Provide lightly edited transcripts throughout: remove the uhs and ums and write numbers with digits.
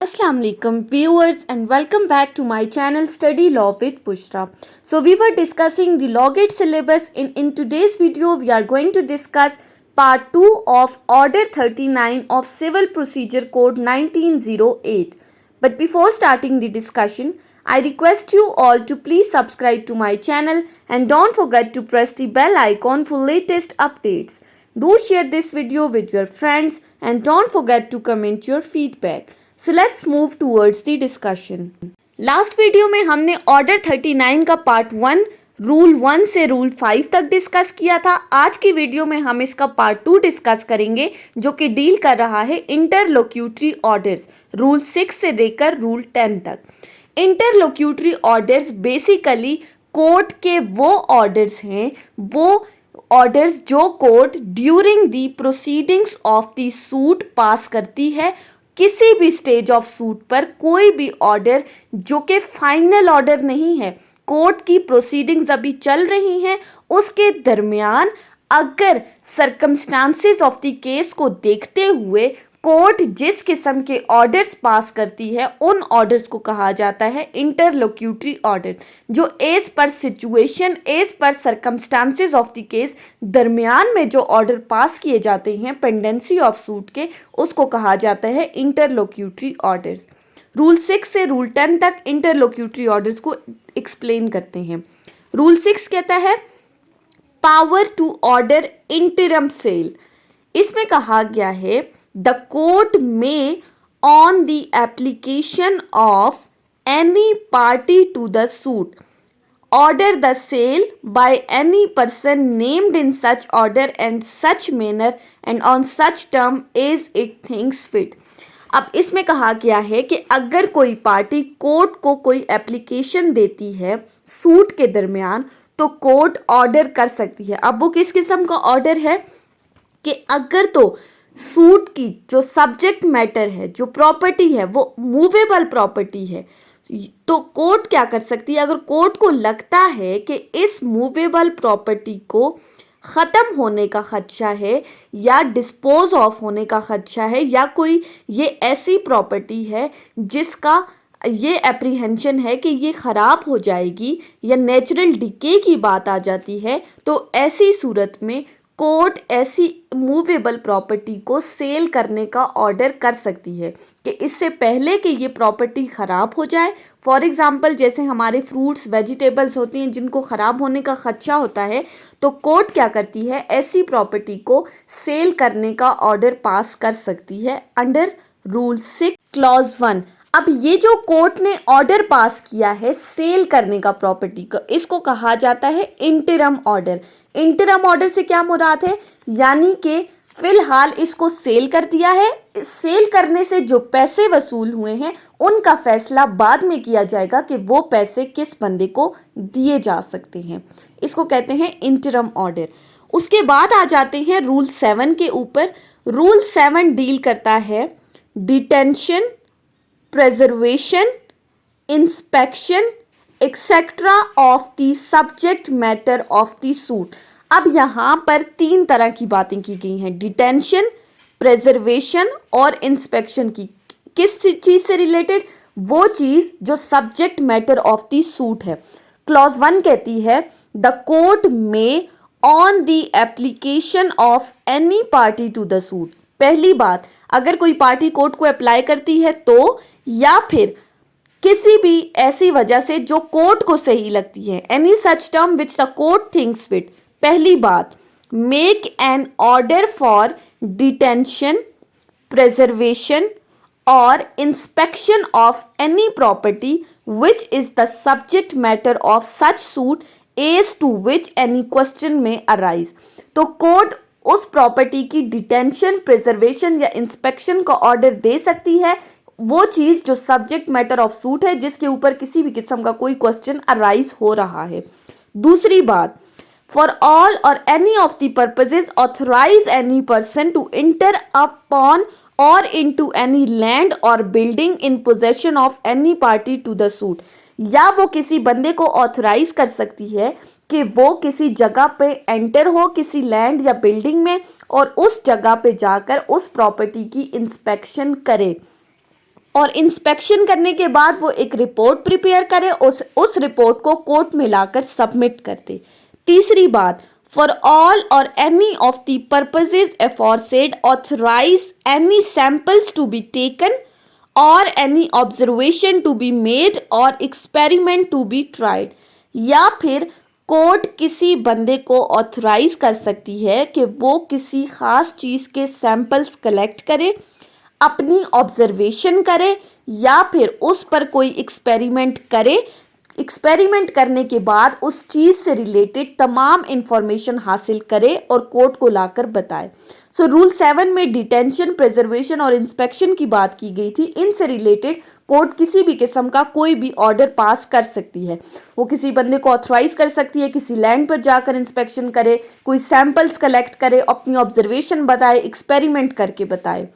Assalamu alaikum viewers and welcome back to my channel Study Law with Bushra. So we were discussing the Law Gate syllabus. In today's video we are going to discuss part 2 of Order 39 of Civil Procedure Code 1908. But before starting the discussion, I request you all to please subscribe to my channel and don't forget to press the bell icon for latest updates. Do share this video with your friends and don't forget to comment your feedback. So let's move towards the discussion. Last video में हमने order 39 का part 1 rule 1 से rule 5 तक discuss किया था। आज की video में हम इसका पार्ट 2 डिस्कस करेंगे जो कि डील कर रहा है इंटरलोक्यूटरी ऑर्डर्स रूल 6 से लेकर रूल 10 तक। इंटरलोक्यूटरी ऑर्डर्स बेसिकली कोर्ट के वो ऑर्डर्स हैं, वो ऑर्डर्स जो court during the proceedings of the suit pass करती है। किसी भी स्टेज ऑफ सूट पर कोई भी ऑर्डर जो कि फाइनल ऑर्डर नहीं है, कोर्ट की प्रोसीडिंग्स अभी चल रही हैं, उसके दरमियान अगर सर्कमस्टांसेस ऑफ द केस को देखते हुए कोर्ट जिस किस्म के ऑर्डर्स पास करती है उन ऑर्डर्स को कहा जाता है इंटरलोक्यूटरी ऑर्डर। जो as per situation, as per circumstances of the case दरमियान में जो ऑर्डर पास किए जाते हैं पेंडेंसी ऑफ सूट के, उसको कहा जाता है इंटरलोक्यूटरी ऑर्डर्स। रूल 6 से रूल 10 तक इंटरलोक्यूटरी ऑर्डर्स को एक्सप्लेन करते हैं। रूल 6 कहता है power to order interim sale. इसमें कहा गया है The court may, on the application of any party to the suit, order the sale by any person named in such order and such manner and on such term as it thinks fit. अब इसमें कहा गया है कि अगर कोई party court को कोई एप्लीकेशन देती है सूट के दरमियान तो कोर्ट ऑर्डर कर सकती है। अब वो किस किस्म का ऑर्डर है कि अगर तो सूट की जो सब्जेक्ट मैटर है, जो प्रॉपर्टी है, वो मूवेबल प्रॉपर्टी है, तो कोर्ट क्या कर सकती है? अगर कोर्ट को लगता है कि इस मूवेबल प्रॉपर्टी को ख़त्म होने का खदशा है या डिस्पोज ऑफ होने का खदशा है या कोई ये ऐसी प्रॉपर्टी है जिसका ये एप्रीहेंशन है कि ये ख़राब हो जाएगी या नेचुरल डिके की बात आ जाती है, तो ऐसी सूरत में कोर्ट ऐसी मूवेबल प्रॉपर्टी को सेल करने का ऑर्डर कर सकती है कि इससे पहले कि ये प्रॉपर्टी ख़राब हो जाए। फॉर एग्ज़ाम्पल जैसे हमारे फ्रूट्स वेजिटेबल्स होती हैं जिनको ख़राब होने का खदशा होता है, तो कोर्ट क्या करती है, ऐसी प्रॉपर्टी को सेल करने का ऑर्डर पास कर सकती है अंडर रूल 6 क्लॉज 1। अब ये जो कोर्ट ने ऑर्डर पास किया है सेल करने का प्रॉपर्टी का, इसको कहा जाता है इंटरम ऑर्डर। इंटरम ऑर्डर से क्या मुराद है? यानी कि फिलहाल इसको सेल कर दिया है, सेल करने से जो पैसे वसूल हुए हैं उनका फैसला बाद में किया जाएगा कि वो पैसे किस बंदे को दिए जा सकते हैं। इसको कहते हैं इंटरम ऑर्डर। उसके बाद आ जाते हैं रूल 7 के ऊपर। रूल 7 डील करता है detention, preservation, inspection, etc. of the subject matter of the suit। अब यहाँ पर 3 तरह की बातें की गई हैं, डिटेंशन, प्रेजर्वेशन और इंस्पेक्शन की। किस चीज़ से रिलेटेड? वो चीज़ जो subject matter of the suit है। क्लॉज 1 कहती है the court may on the application of any party to the suit. पहली बात, अगर कोई पार्टी कोर्ट को अप्लाई करती है तो, या फिर किसी भी ऐसी वजह से जो कोर्ट को सही लगती है, any such term which the court thinks fit. पहली बात, make an order for detention, preservation और inspection of any property which is the subject matter of such suit as to which any question may arise. तो court उस property की detention, preservation या inspection का order दे सकती है, वो चीज़ जो सब्जेक्ट मैटर ऑफ सूट है जिसके ऊपर किसी भी किस्म का कोई क्वेश्चन अराइज हो रहा है। दूसरी बात, for all or any of the purposes authorise any person to enter upon or into any land or building in possession of any party to the suit. या वो किसी बंदे को ऑथराइज कर सकती है कि वो किसी जगह पे एंटर हो, किसी लैंड या बिल्डिंग में, और उस जगह पे जाकर उस प्रॉपर्टी की इंस्पेक्शन करे और इंस्पेक्शन करने के बाद वो एक रिपोर्ट प्रिपेयर करे, उस रिपोर्ट को कोर्ट में लाकर सबमिट कर दे। तीसरी बात, for all or any of the purposes aforesaid authorise any samples to be taken or any observation to be made or experiment to be tried. या फिर कोर्ट किसी बंदे को ऑथराइज कर सकती है कि वो किसी खास चीज़ के सैंपल्स कलेक्ट करे, अपनी ऑब्जर्वेशन करे या फिर उस पर कोई एक्सपेरिमेंट करे। एक्सपेरिमेंट करने के बाद उस चीज़ से रिलेटेड तमाम इंफॉर्मेशन हासिल करे और कोर्ट को लाकर बताए। सो रूल 7 में डिटेंशन, प्रिजर्वेशन और इंस्पेक्शन की बात की गई थी। इनसे रिलेटेड कोर्ट किसी भी किस्म का कोई भी ऑर्डर पास कर सकती है। वो किसी बंदे को ऑथराइज कर सकती है किसी लैंड पर जाकर इंस्पेक्शन करे, कोई सैंपल्स कलेक्ट करे, अपनी ऑब्जर्वेशन बताए, एक्सपेरिमेंट करके बताए।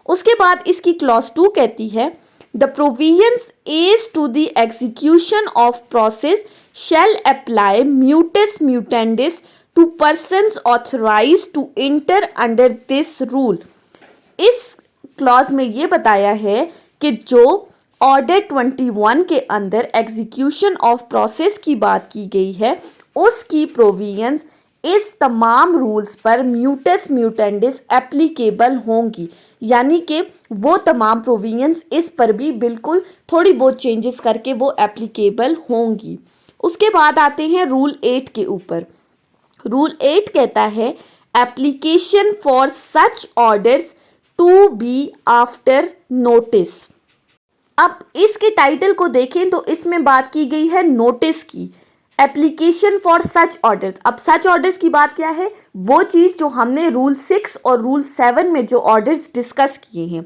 उसके बाद इसकी क्लॉज 2 कहती है the provisions as to the execution of process shall apply mutatis mutandis to persons authorised to enter under this rule. इस क्लॉज में ये बताया है कि जो ऑर्डर 21 के अंदर एग्जीक्यूशन ऑफ प्रोसेस की बात की गई है उसकी प्रोविजंस इस तमाम रूल्स पर म्यूटस म्यूटेंडिस एप्लीकेबल होंगी, यानी कि वो तमाम प्रोविजंस इस पर भी बिल्कुल थोड़ी बहुत चेंजेस करके वो एप्लीकेबल होंगी। उसके बाद आते हैं रूल 8 के ऊपर। रूल 8 कहता है application for such orders to be after notice. अब इसके टाइटल को देखें तो इसमें बात की गई है नोटिस की, एप्लीकेशन फॉर सच ऑर्डर्स। अब सच ऑर्डर्स की बात क्या है? वो चीज़ जो हमने रूल 6 और रूल 7 में जो ऑर्डर्स डिस्कस किए हैं।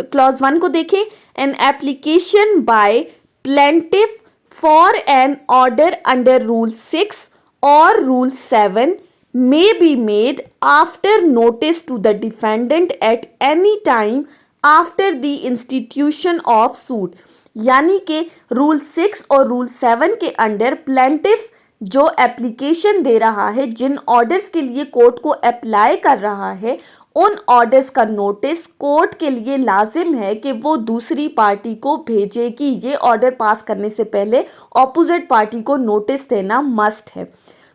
क्लॉज 1 को देखें, an application by plaintiff for an order under rule 6 or rule 7 may be made after notice to the defendant at any time after the institution of suit। यानी कि rule 6 or rule 7 के under plaintiff जो application दे रहा है, जिन orders के लिए court को apply कर रहा है, उन ऑर्डर्स का नोटिस कोर्ट के लिए लाजिम है कि वो दूसरी पार्टी को भेजे कि ये ऑर्डर पास करने से पहले ऑपोजिट पार्टी को नोटिस देना मस्ट है।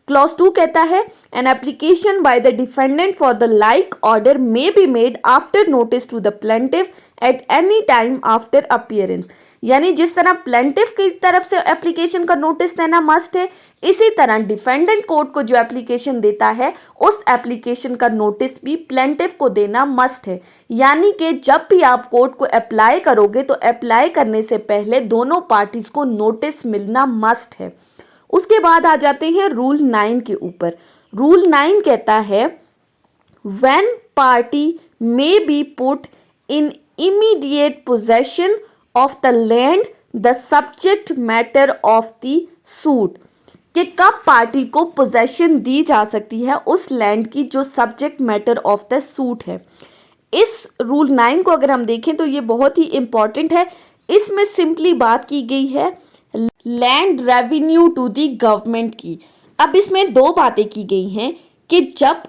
क्लॉज 2 कहता है an application by the defendant for the like order may be made after notice to the plaintiff at any time after appearance. यानी जिस तरह प्लेंटिफ की तरफ से एप्लीकेशन का नोटिस देना मस्ट है, इसी तरह डिफेंडेंट कोर्ट को जो एप्लीकेशन देता है उस एप्लीकेशन का नोटिस भी प्लेंटिफ को देना मस्ट है। यानी कि जब भी आप कोर्ट को अप्लाई करोगे तो अप्लाई करने से पहले दोनों पार्टीज को नोटिस मिलना मस्ट है। उसके बाद आ जाते हैं रूल 9 के ऊपर। रूल 9 कहता है when party may be put in immediate possession of the land the subject matter of the suit, कि कब पार्टी को पोजेशन दी जा सकती है उस लैंड की जो subject matter of the suit है। इस रूल 9 को अगर हम देखें तो ये बहुत ही इंपॉर्टेंट है। इसमें सिंपली बात की गई है land revenue to the government की। अब इसमें दो बातें की गई हैं कि जब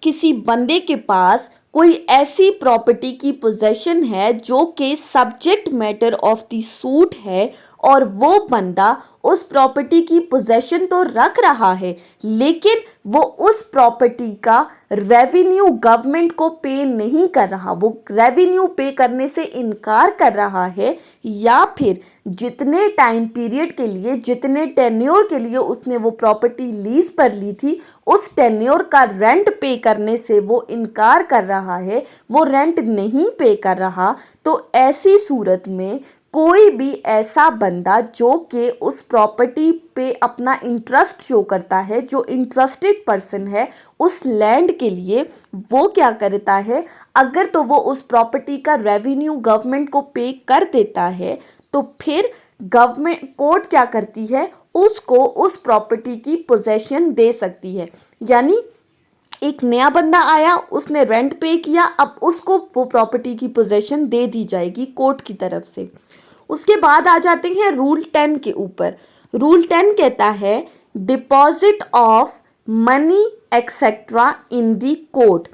किसी बंदे के पास कोई ऐसी प्रॉपर्टी की पोजेशन है जो कि subject matter of the suit है और वो बंदा उस प्रॉपर्टी की पोजेशन तो रख रहा है लेकिन वो उस प्रॉपर्टी का रेवेन्यू गवर्नमेंट को पे नहीं कर रहा, वो रेवेन्यू पे करने से इनकार कर रहा है, या फिर जितने टाइम पीरियड के लिए, जितने टेन्योर के लिए उसने वो प्रॉपर्टी लीज पर ली थी उस टेन्योर का रेंट पे करने से वो इनकार कर रहा है, वो रेंट नहीं पे कर रहा, तो ऐसी सूरत में कोई भी ऐसा बंदा जो कि उस प्रॉपर्टी पे अपना इंटरेस्ट शो करता है, जो इंटरेस्टेड पर्सन है उस लैंड के लिए, वो क्या करता है, अगर तो वो उस प्रॉपर्टी का रेवेन्यू गवर्नमेंट को पे कर देता है तो फिर गवर्नमेंट कोर्ट क्या करती है, उसको उस प्रॉपर्टी की पोजेशन दे सकती है। यानी एक नया बंदा आया, उसने रेंट पे किया, अब उसको वो प्रॉपर्टी की पोजेशन दे दी जाएगी कोर्ट की तरफ से। उसके बाद आ जाते हैं रूल 10 के ऊपर। रूल 10 कहता है deposit of money etcetera in the court.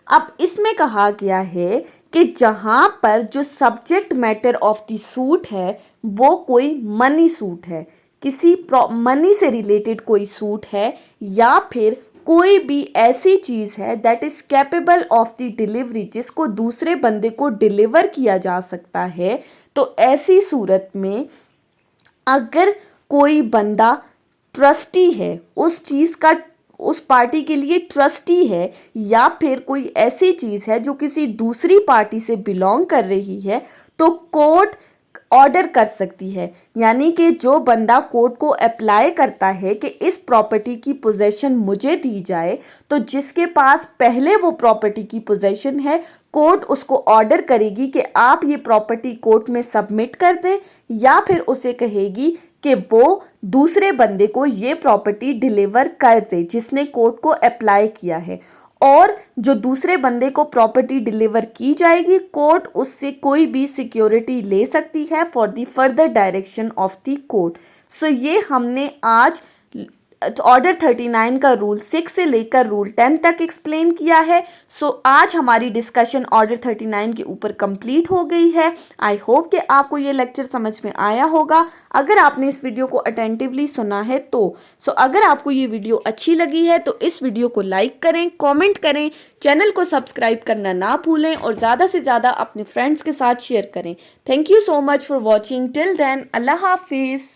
अब इसमें कहा गया है कि जहाँ पर जो subject matter of the suit है वो कोई मनी सूट है, किसी मनी से रिलेटेड कोई सूट है, या फिर कोई भी ऐसी चीज़ है that is capable of the delivery, जिसको दूसरे बंदे को डिलीवर किया जा सकता है, तो ऐसी सूरत में अगर कोई बंदा ट्रस्टी है, उस चीज़ का उस पार्टी के लिए ट्रस्टी है, या फिर कोई ऐसी चीज़ है जो किसी दूसरी पार्टी से बिलोंग कर रही है, तो कोर्ट ऑर्डर कर सकती है। यानी कि जो बंदा कोर्ट को अप्लाई करता है कि इस प्रॉपर्टी की पोजेशन मुझे दी जाए, तो जिसके पास पहले वो प्रॉपर्टी की पोजेशन है, कोर्ट उसको ऑर्डर करेगी कि आप ये प्रॉपर्टी कोर्ट में सबमिट कर दें, या फिर उसे कहेगी कि वो दूसरे बंदे को ये प्रॉपर्टी डिलीवर कर दे जिसने कोर्ट को अप्लाई किया है। और जो दूसरे बंदे को प्रॉपर्टी डिलीवर की जाएगी, कोर्ट उससे कोई भी सिक्योरिटी ले सकती है for the further direction of the court. So ये हमने आज ऑर्डर 39 का रूल 6 से लेकर रूल 10 तक एक्सप्लेन किया है। सो आज हमारी डिस्कशन ऑर्डर 39 के ऊपर कंप्लीट हो गई है। आई होप कि आपको ये लेक्चर समझ में आया होगा। अगर आपने इस वीडियो को अटेंटिवली सुना है तो अगर आपको ये वीडियो अच्छी लगी है तो इस वीडियो को लाइक करें, कॉमेंट करें, चैनल को सब्सक्राइब करना ना भूलें और ज़्यादा से ज़्यादा अपने फ्रेंड्स के साथ शेयर करें। Thank you so much for watching. Till then, Allah हाफिज़।